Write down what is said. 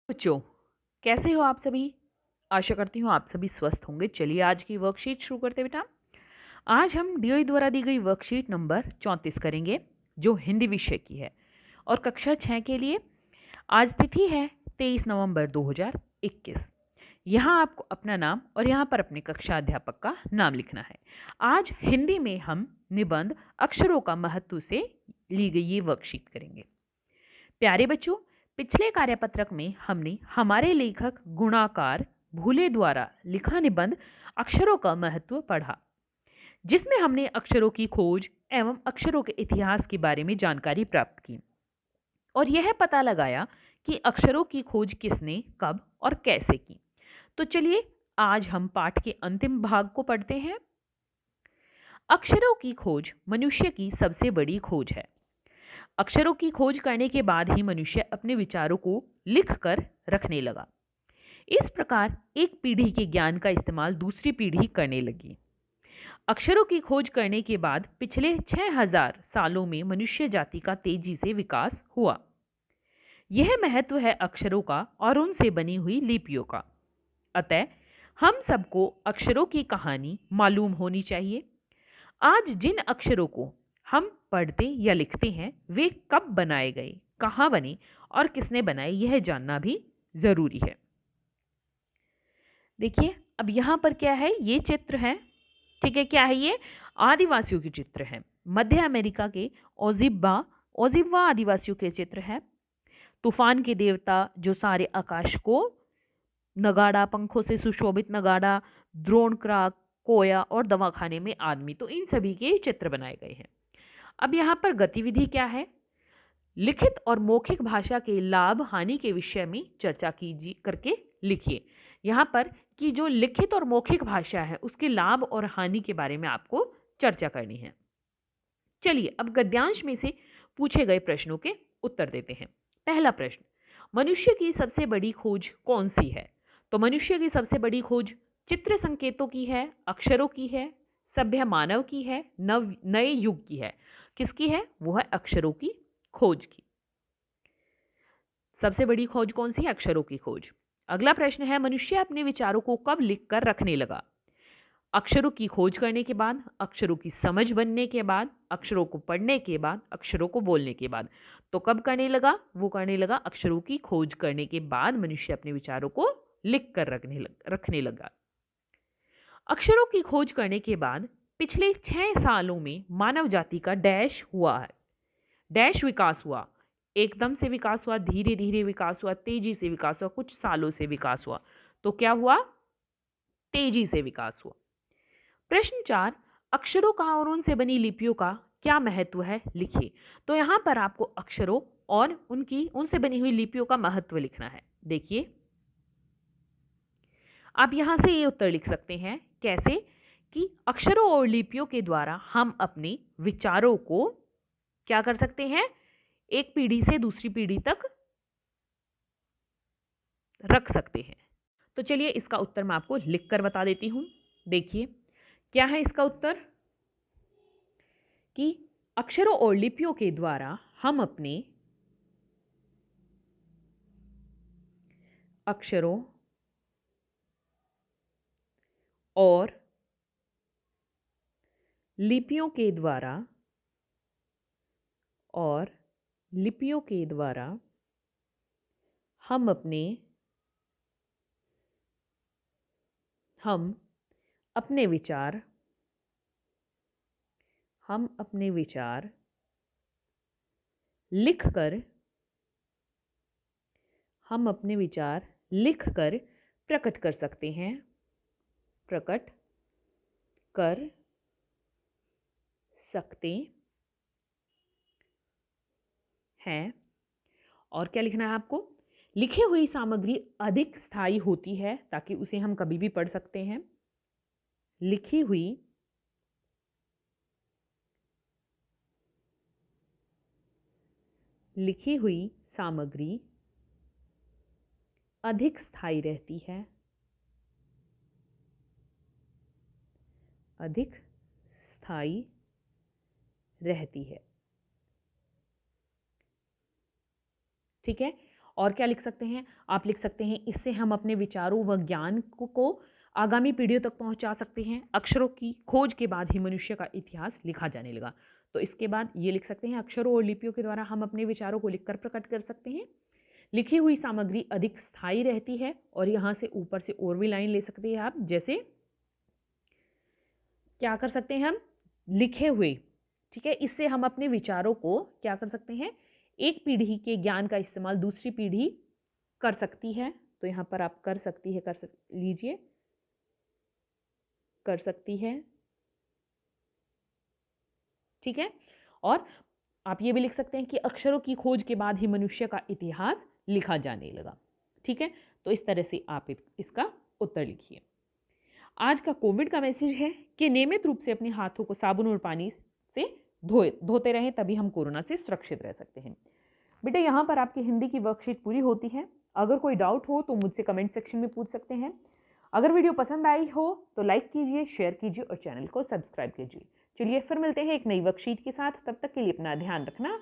बच्चों, कैसे हो आप सभी? आशा करती हूँ आप सभी स्वस्थ होंगे। चलिए आज की वर्कशीट शुरू करते हैं बेटा। आज हम डीओई द्वारा दी गई वर्कशीट नंबर 34 करेंगे, जो हिंदी विषय की है और कक्षा 6 के लिए। आज तिथि है 23 नवंबर 2021। यहाँ आपको अपना नाम और यहाँ पर अपने कक्षा अध्यापक का नाम लिखना है। आज हिंदी में हम निबंध अक्षरों का महत्व से ली गई ये वर्कशीट करेंगे। प्यारे बच्चों, पिछले कार्यपत्रक में हमने हमारे लेखक गुणाकार भूले द्वारा लिखा निबंध अक्षरों का महत्व पढ़ा, जिसमें हमने अक्षरों की खोज एवं अक्षरों के इतिहास के बारे में जानकारी प्राप्त की और यह पता लगाया कि अक्षरों की खोज किसने, कब और कैसे की। तो चलिए आज हम पाठ के अंतिम भाग को पढ़ते हैं। अक्षरों की खोज मनुष्य की सबसे बड़ी खोज है। अक्षरों की खोज करने के बाद ही मनुष्य अपने विचारों को लिख कर रखने लगा। इस प्रकार एक पीढ़ी के ज्ञान का इस्तेमाल दूसरी पीढ़ी करने लगी। अक्षरों की खोज करने के बाद पिछले 6000 सालों में मनुष्य जाति का तेजी से विकास हुआ। यह महत्व है अक्षरों का और उनसे बनी हुई लिपियों का। अतः हम सबको अक्षरों की कहानी मालूम होनी चाहिए। आज जिन अक्षरों को हम पढ़ते या लिखते हैं वे कब बनाए गए, कहाँ बने और किसने बनाए, यह जानना भी जरूरी है। देखिए अब यहाँ पर क्या है, ये चित्र है। ठीक है, क्या है ये? आदिवासियों के चित्र है। मध्य अमेरिका के ओजिब्वा ओजिब्वा आदिवासियों के चित्र है। तूफान के देवता जो सारे आकाश को नगाड़ा, पंखों से सुशोभित नगाड़ा, द्रोण क्राक, कोया और दवाखाने में आदमी, तो इन सभी के चित्र बनाए गए हैं। अब यहाँ पर गतिविधि क्या है? लिखित और मौखिक भाषा के लाभ हानि के विषय में चर्चा कीजिए करके लिखिए। यहाँ पर कि जो लिखित और मौखिक भाषा है उसके लाभ और हानि के बारे में आपको चर्चा करनी है। चलिए अब गद्यांश में से पूछे गए प्रश्नों के उत्तर देते हैं। पहला प्रश्न, मनुष्य की सबसे बड़ी खोज कौन सी है? तो मनुष्य की सबसे बड़ी खोज चित्र संकेतों की है, अक्षरों की है, सभ्य मानव की है, नए युग की है। किसकी है? वो है अक्षरों की खोज की। सबसे बड़ी खोज कौन सी है? अक्षरों की खोज। अगला प्रश्न है, मनुष्य अपने विचारों को कब लिख कर रखने लगा? अक्षरों की खोज करने के बाद, अक्षरों की समझ बनने के बाद, अक्षरों को पढ़ने के बाद, अक्षरों को बोलने के बाद। तो कब करने लगा? वो करने लगा अक्षरों की खोज करने के बाद मनुष्य अपने विचारों को लिख कर रखने लगा। अक्षरों की खोज करने के बाद पिछले 6 सालों में मानव जाति का डैश हुआ है। डैश विकास हुआ। एकदम से विकास हुआ, धीरे धीरे विकास हुआ, तेजी से विकास हुआ, कुछ सालों से विकास हुआ। तो क्या हुआ? तेजी से विकास हुआ। प्रश्न 4, अक्षरों का और उनसे बनी लिपियों का क्या महत्व है, लिखिए। तो यहां पर आपको अक्षरों और उनसे बनी हुई लिपियों का महत्व लिखना है। देखिए आप यहां से ये उत्तर लिख सकते हैं। कैसे? कि अक्षरों और लिपियों के द्वारा हम अपने विचारों को क्या कर सकते हैं? एक पीढ़ी से दूसरी पीढ़ी तक रख सकते हैं। तो चलिए इसका उत्तर मैं आपको लिखकर बता देती हूं। देखिए क्या है इसका उत्तर, कि अक्षरों और लिपियों के द्वारा हम अपने अक्षरों और लिपियों के द्वारा और लिपियों के द्वारा हम अपने विचार लिखकर प्रकट कर सकते हैं, प्रकट कर सकते हैं। और क्या लिखना है आपको? लिखी हुई सामग्री अधिक स्थायी होती है ताकि उसे हम कभी भी पढ़ सकते हैं। लिखी हुई सामग्री अधिक स्थायी रहती है, अधिक स्थायी रहती है। ठीक है। और क्या लिख सकते हैं? आप लिख सकते हैं इससे हम अपने विचारों व ज्ञान को आगामी पीढ़ियों तक पहुंचा सकते हैं। अक्षरों की खोज के बाद ही मनुष्य का इतिहास लिखा जाने लगा। तो इसके बाद ये लिख सकते हैं, अक्षरों और लिपियों के द्वारा हम अपने विचारों को लिखकर प्रकट कर सकते हैं। लिखी हुई सामग्री अधिक स्थायी रहती है। और यहाँ से ऊपर से और भी लाइन ले सकते हैं आप, जैसे क्या कर सकते हैं हम, लिखे हुए, ठीक है, इससे हम अपने विचारों को क्या कर सकते हैं, एक पीढ़ी के ज्ञान का इस्तेमाल दूसरी पीढ़ी कर सकती है। तो यहाँ पर आप कर सकती है लीजिए, कर सकती है, ठीक है। और आप ये भी लिख सकते हैं कि अक्षरों की खोज के बाद ही मनुष्य का इतिहास लिखा जाने लगा, ठीक है। तो इस तरह से आप इसका उत्तर लिखिए। आज का कोविड का मैसेज है कि नियमित रूप से अपने हाथों को साबुन और पानी से धोते रहें, तभी हम कोरोना से सुरक्षित रह सकते हैं। बेटा यहाँ पर आपकी हिंदी की वर्कशीट पूरी होती है। अगर कोई डाउट हो तो मुझसे कमेंट सेक्शन में पूछ सकते हैं। अगर वीडियो पसंद आई हो तो लाइक कीजिए, शेयर कीजिए और चैनल को सब्सक्राइब कीजिए। चलिए फिर मिलते हैं एक नई वर्कशीट के साथ। तब तक के लिए अपना ध्यान रखना।